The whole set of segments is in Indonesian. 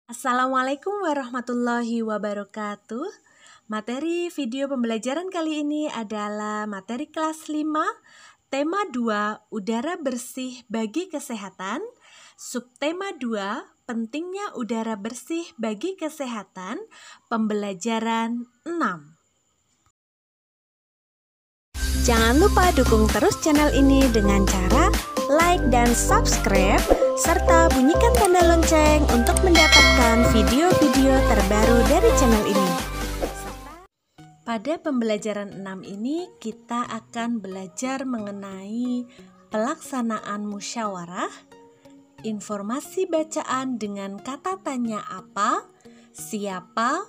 Assalamualaikum warahmatullahi wabarakatuh. Materi video pembelajaran kali ini adalah materi kelas 5, tema 2, udara bersih bagi kesehatan. Subtema 2, pentingnya udara bersih bagi kesehatan, pembelajaran 6. Jangan lupa dukung terus channel ini dengan cara like dan subscribe, serta bunyikan tanda lonceng untuk mendapatkan video-video terbaru dari channel ini. Pada pembelajaran 6 ini kita akan belajar mengenai pelaksanaan musyawarah, informasi bacaan dengan kata tanya apa, siapa,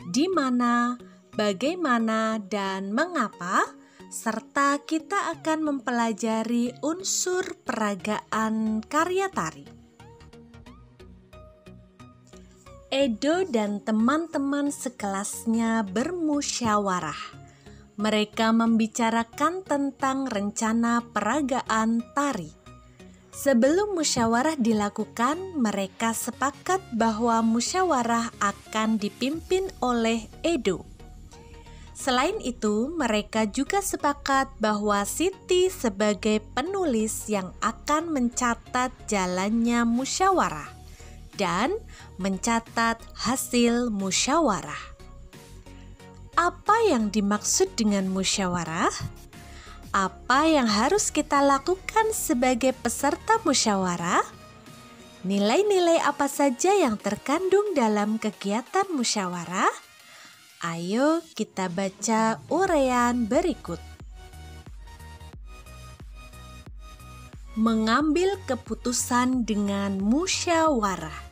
di mana, bagaimana, dan mengapa, serta kita akan mempelajari unsur peragaan karya tari. Edo dan teman-teman sekelasnya bermusyawarah. Mereka membicarakan tentang rencana peragaan tari. Sebelum musyawarah dilakukan, mereka sepakat bahwa musyawarah akan dipimpin oleh Edo. Selain itu, mereka juga sepakat bahwa Siti sebagai penulis yang akan mencatat jalannya musyawarah dan mencatat hasil musyawarah. Apa yang dimaksud dengan musyawarah? Apa yang harus kita lakukan sebagai peserta musyawarah? Nilai-nilai apa saja yang terkandung dalam kegiatan musyawarah? Ayo kita baca uraian berikut. Mengambil keputusan dengan musyawarah.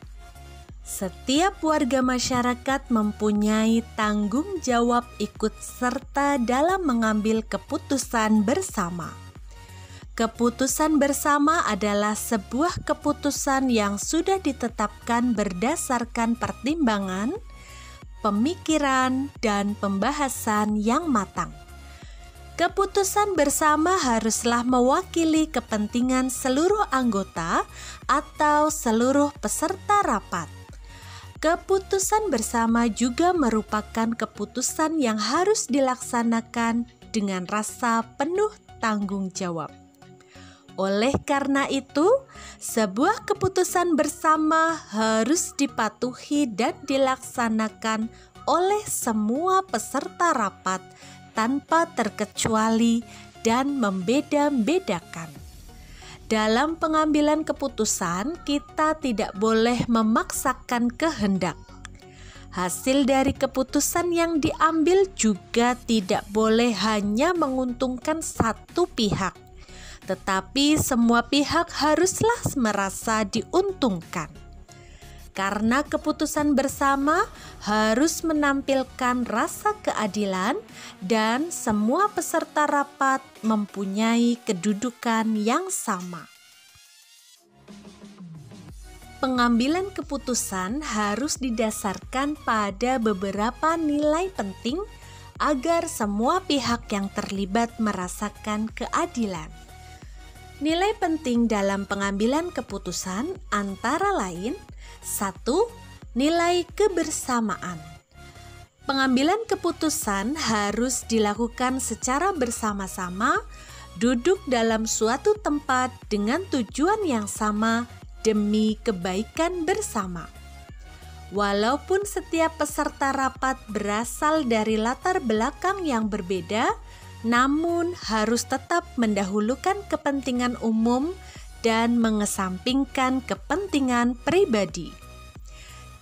Setiap warga masyarakat mempunyai tanggung jawab ikut serta dalam mengambil keputusan bersama. Keputusan bersama adalah sebuah keputusan yang sudah ditetapkan berdasarkan pertimbangan, pemikiran, dan pembahasan yang matang. Keputusan bersama haruslah mewakili kepentingan seluruh anggota atau seluruh peserta rapat. Keputusan bersama juga merupakan keputusan yang harus dilaksanakan dengan rasa penuh tanggung jawab. Oleh karena itu, sebuah keputusan bersama harus dipatuhi dan dilaksanakan oleh semua peserta rapat tanpa terkecuali dan membeda-bedakan. Dalam pengambilan keputusan, kita tidak boleh memaksakan kehendak. Hasil dari keputusan yang diambil juga tidak boleh hanya menguntungkan satu pihak, tetapi semua pihak haruslah merasa diuntungkan. Karena keputusan bersama harus menampilkan rasa keadilan dan semua peserta rapat mempunyai kedudukan yang sama. Pengambilan keputusan harus didasarkan pada beberapa nilai penting agar semua pihak yang terlibat merasakan keadilan. Nilai penting dalam pengambilan keputusan antara lain: 1. Nilai kebersamaan. Pengambilan keputusan harus dilakukan secara bersama-sama, duduk dalam suatu tempat dengan tujuan yang sama demi kebaikan bersama. Walaupun setiap peserta rapat berasal dari latar belakang yang berbeda, namun harus tetap mendahulukan kepentingan umum dan mengesampingkan kepentingan pribadi.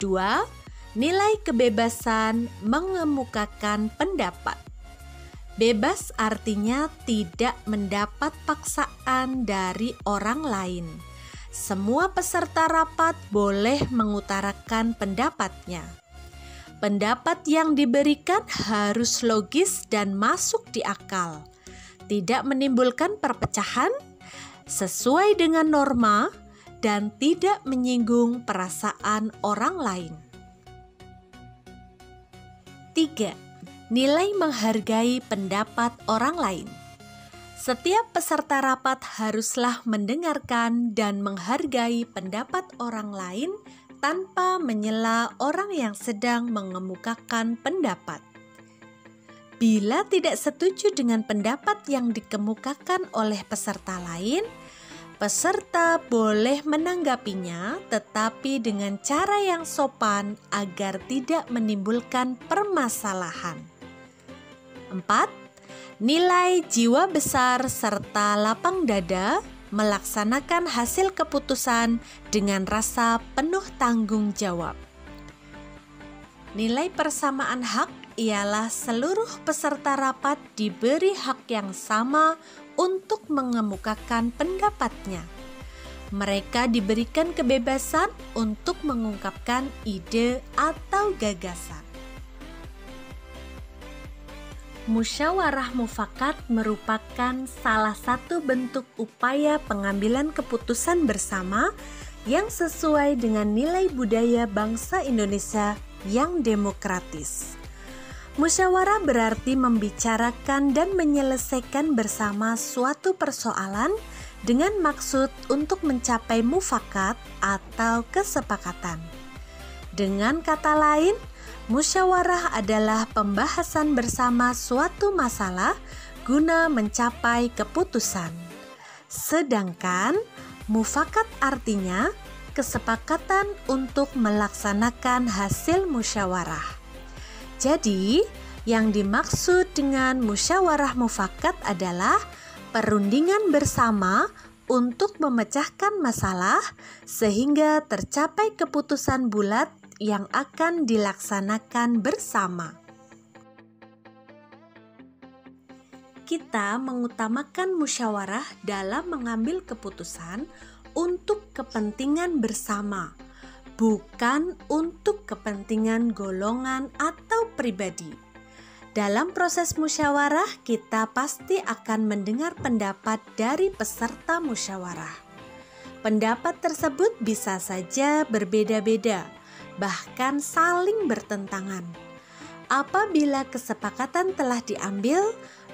2. Nilai kebebasan mengemukakan pendapat. Bebas artinya tidak mendapat paksaan dari orang lain. Semua peserta rapat boleh mengutarakan pendapatnya. Pendapat yang diberikan harus logis dan masuk di akal, tidak menimbulkan perpecahan, sesuai dengan norma, dan tidak menyinggung perasaan orang lain. 3. Nilai menghargai pendapat orang lain. Setiap peserta rapat haruslah mendengarkan dan menghargai pendapat orang lain tanpa menyela orang yang sedang mengemukakan pendapat. Bila tidak setuju dengan pendapat yang dikemukakan oleh peserta lain, peserta boleh menanggapinya tetapi dengan cara yang sopan agar tidak menimbulkan permasalahan. 4. Nilai jiwa besar serta lapang dada melaksanakan hasil keputusan dengan rasa penuh tanggung jawab. Nilai persamaan hak ialah seluruh peserta rapat diberi hak yang sama untuk mengemukakan pendapatnya. Mereka diberikan kebebasan untuk mengungkapkan ide atau gagasan. Musyawarah mufakat merupakan salah satu bentuk upaya pengambilan keputusan bersama yang sesuai dengan nilai budaya bangsa Indonesia yang demokratis. Musyawarah berarti membicarakan dan menyelesaikan bersama suatu persoalan dengan maksud untuk mencapai mufakat atau kesepakatan. Dengan kata lain, musyawarah adalah pembahasan bersama suatu masalah guna mencapai keputusan. Sedangkan mufakat artinya kesepakatan untuk melaksanakan hasil musyawarah. Jadi, yang dimaksud dengan musyawarah mufakat adalah perundingan bersama untuk memecahkan masalah sehingga tercapai keputusan bulat yang akan dilaksanakan bersama. Kita mengutamakan musyawarah dalam mengambil keputusan untuk kepentingan bersama, bukan untuk kepentingan golongan atau pribadi. Dalam proses musyawarah, kita pasti akan mendengar pendapat dari peserta musyawarah. Pendapat tersebut bisa saja berbeda-beda, bahkan saling bertentangan. Apabila kesepakatan telah diambil,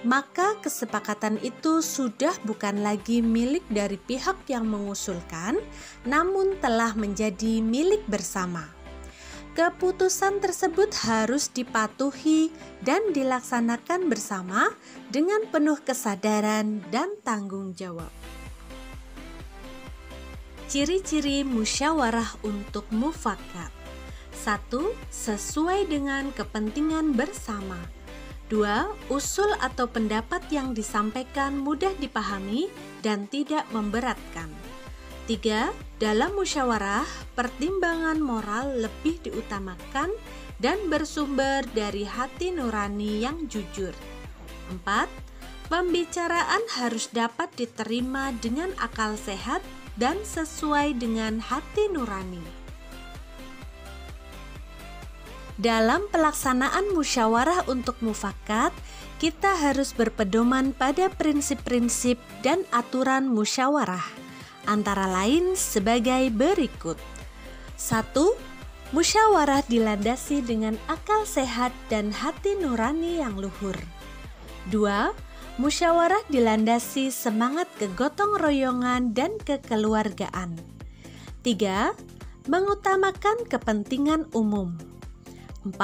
maka kesepakatan itu sudah bukan lagi milik dari pihak yang mengusulkan, namun telah menjadi milik bersama. Keputusan tersebut harus dipatuhi dan dilaksanakan bersama dengan penuh kesadaran dan tanggung jawab. Ciri-ciri musyawarah untuk mufakat. 1. Sesuai dengan kepentingan bersama. 2. Usul atau pendapat yang disampaikan mudah dipahami dan tidak memberatkan. 3. Dalam musyawarah, pertimbangan moral lebih diutamakan dan bersumber dari hati nurani yang jujur. 4. Pembicaraan harus dapat diterima dengan akal sehat dan sesuai dengan hati nurani. Dalam pelaksanaan musyawarah untuk mufakat, kita harus berpedoman pada prinsip-prinsip dan aturan musyawarah, antara lain sebagai berikut. 1. Musyawarah dilandasi dengan akal sehat dan hati nurani yang luhur. 2. Musyawarah dilandasi semangat kegotong royongan dan kekeluargaan. 3. Mengutamakan kepentingan umum. 4.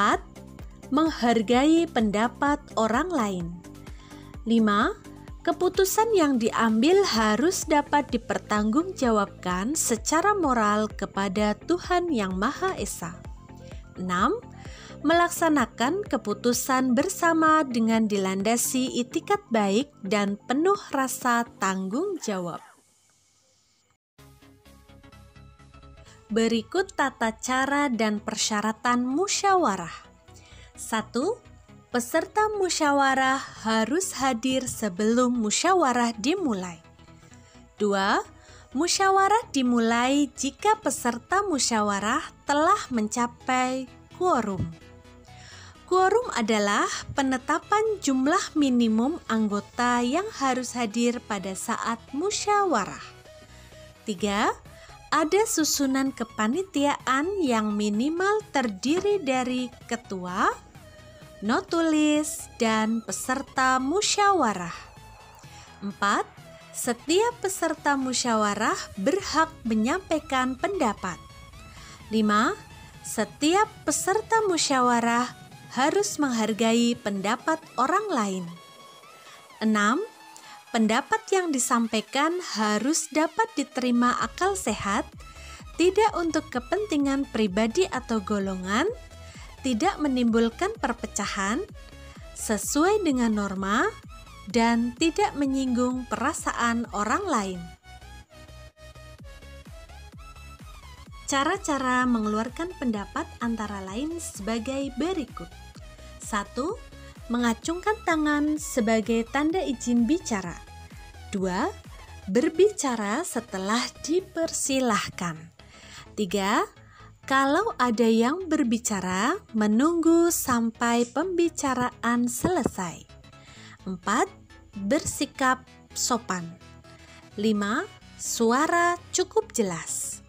Menghargai pendapat orang lain. 5. Keputusan yang diambil harus dapat dipertanggungjawabkan secara moral kepada Tuhan Yang Maha Esa. 6. Melaksanakan keputusan bersama dengan dilandasi itikat baik dan penuh rasa tanggung jawab. Berikut tata cara dan persyaratan musyawarah. 1. Peserta musyawarah harus hadir sebelum musyawarah dimulai. 2. Musyawarah dimulai jika peserta musyawarah telah mencapai quorum. Quorum adalah penetapan jumlah minimum anggota yang harus hadir pada saat musyawarah. 3. Ada susunan kepanitiaan yang minimal terdiri dari ketua, notulis, dan peserta musyawarah. 4. Setiap peserta musyawarah berhak menyampaikan pendapat. 5. Setiap peserta musyawarah harus menghargai pendapat orang lain. 6. Pendapat yang disampaikan harus dapat diterima akal sehat, tidak untuk kepentingan pribadi atau golongan, tidak menimbulkan perpecahan, sesuai dengan norma, dan tidak menyinggung perasaan orang lain. Cara-cara mengeluarkan pendapat antara lain sebagai berikut. 1. Mengacungkan tangan sebagai tanda izin bicara. 2. Berbicara setelah dipersilahkan. 3. Kalau ada yang berbicara, menunggu sampai pembicaraan selesai. 4. Bersikap sopan. 5. Suara cukup jelas.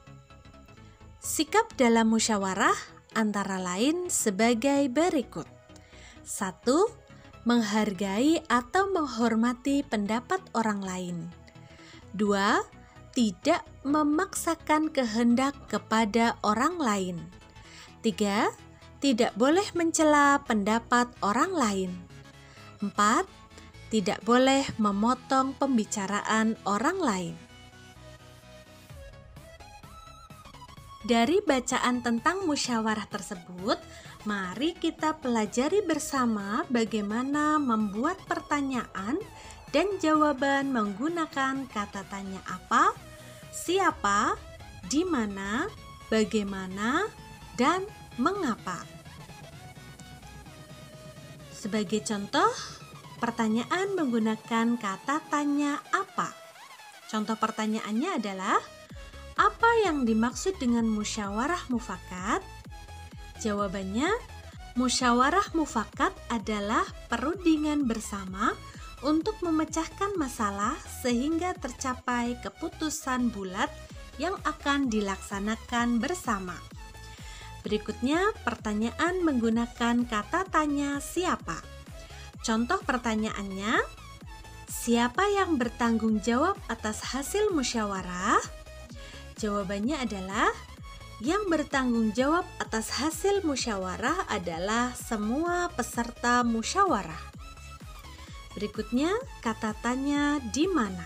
Sikap dalam musyawarah antara lain sebagai berikut. 1. Menghargai atau menghormati pendapat orang lain. 2. Tidak memaksakan kehendak kepada orang lain. 3. Tidak boleh mencela pendapat orang lain. 4. Tidak boleh memotong pembicaraan orang lain. Dari bacaan tentang musyawarah tersebut, mari kita pelajari bersama bagaimana membuat pertanyaan dan jawaban menggunakan kata tanya apa, siapa, di mana, bagaimana, dan mengapa. Sebagai contoh, pertanyaan menggunakan kata tanya apa. Contoh pertanyaannya adalah, apa yang dimaksud dengan musyawarah mufakat? Jawabannya, musyawarah mufakat adalah perundingan bersama untuk memecahkan masalah sehingga tercapai keputusan bulat yang akan dilaksanakan bersama. Berikutnya, pertanyaan menggunakan kata tanya siapa. Contoh pertanyaannya, siapa yang bertanggung jawab atas hasil musyawarah? Jawabannya adalah, yang bertanggung jawab atas hasil musyawarah adalah semua peserta musyawarah. Berikutnya, kata tanya di mana.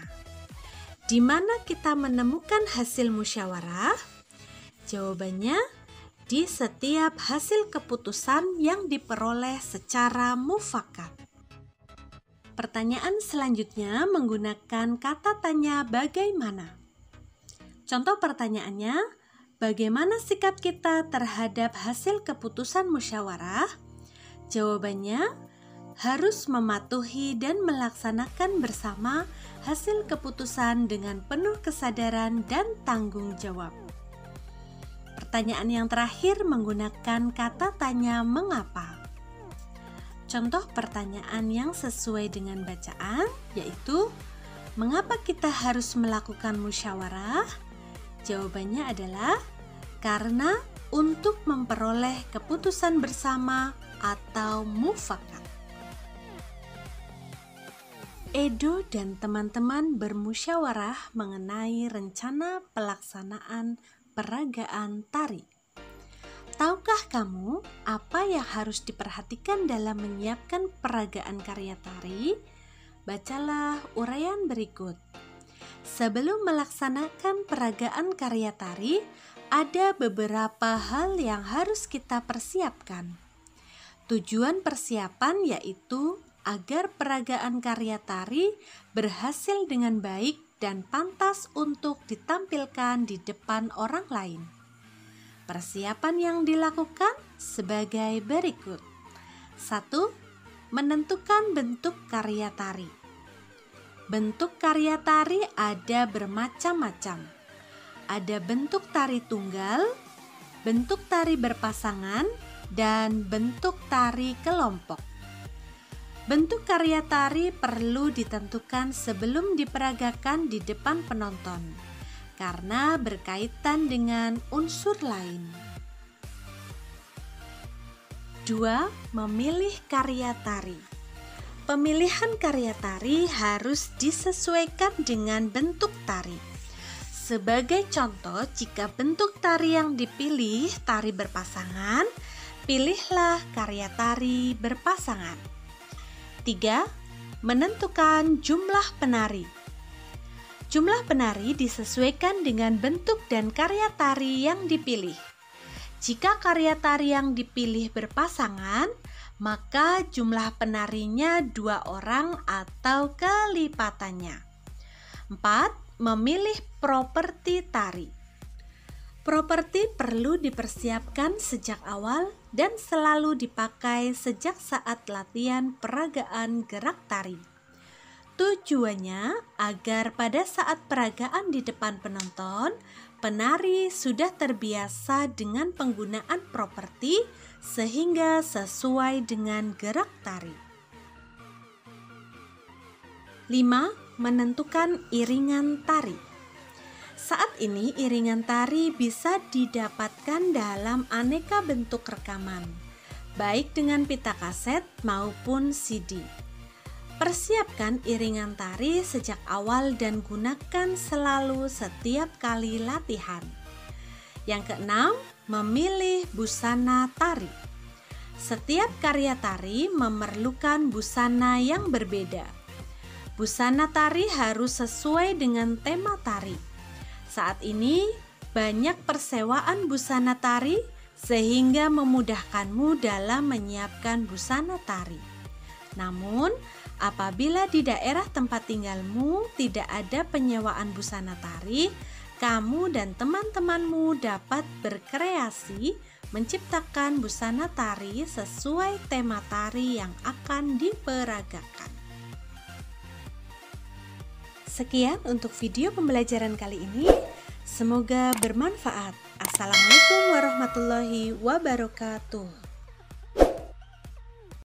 Di mana kita menemukan hasil musyawarah? Jawabannya, di setiap hasil keputusan yang diperoleh secara mufakat. Pertanyaan selanjutnya menggunakan kata tanya bagaimana. Contoh pertanyaannya, bagaimana sikap kita terhadap hasil keputusan musyawarah? Jawabannya, harus mematuhi dan melaksanakan bersama hasil keputusan dengan penuh kesadaran dan tanggung jawab. Pertanyaan yang terakhir menggunakan kata tanya mengapa. Contoh pertanyaan yang sesuai dengan bacaan yaitu, mengapa kita harus melakukan musyawarah? Jawabannya adalah karena untuk memperoleh keputusan bersama atau mufakat. Edo dan teman-teman bermusyawarah mengenai rencana pelaksanaan peragaan tari. Tahukah kamu apa yang harus diperhatikan dalam menyiapkan peragaan karya tari? Bacalah uraian berikut. Sebelum melaksanakan peragaan karya tari, ada beberapa hal yang harus kita persiapkan. Tujuan persiapan yaitu agar peragaan karya tari berhasil dengan baik dan pantas untuk ditampilkan di depan orang lain. Persiapan yang dilakukan sebagai berikut. 1. Menentukan bentuk karya tari. Bentuk karya tari ada bermacam-macam. Ada bentuk tari tunggal, bentuk tari berpasangan, dan bentuk tari kelompok. Bentuk karya tari perlu ditentukan sebelum diperagakan di depan penonton, karena berkaitan dengan unsur lain. 2. Memilih karya tari. Pemilihan karya tari harus disesuaikan dengan bentuk tari. Sebagai contoh, jika bentuk tari yang dipilih tari berpasangan, pilihlah karya tari berpasangan. 3. Menentukan jumlah penari. Jumlah penari disesuaikan dengan bentuk dan karya tari yang dipilih. Jika karya tari yang dipilih berpasangan, maka jumlah penarinya 2 orang atau kelipatannya. 4. Memilih properti tari. Properti perlu dipersiapkan sejak awal dan selalu dipakai sejak saat latihan peragaan gerak tari. Tujuannya agar pada saat peragaan di depan penonton, penari sudah terbiasa dengan penggunaan properti sehingga sesuai dengan gerak tari. 5. Menentukan iringan tari. Saat ini iringan tari bisa didapatkan dalam aneka bentuk rekaman, baik dengan pita kaset maupun CD. Persiapkan iringan tari sejak awal dan gunakan selalu setiap kali latihan. Yang keenam, memilih busana tari. Setiap karya tari memerlukan busana yang berbeda. Busana tari harus sesuai dengan tema tari. Saat ini banyak persewaan busana tari sehingga memudahkanmu dalam menyiapkan busana tari. Namun, apabila di daerah tempat tinggalmu tidak ada penyewaan busana tari, kamu dan teman-temanmu dapat berkreasi menciptakan busana tari sesuai tema tari yang akan diperagakan. Sekian untuk video pembelajaran kali ini. Semoga bermanfaat. Assalamualaikum warahmatullahi wabarakatuh.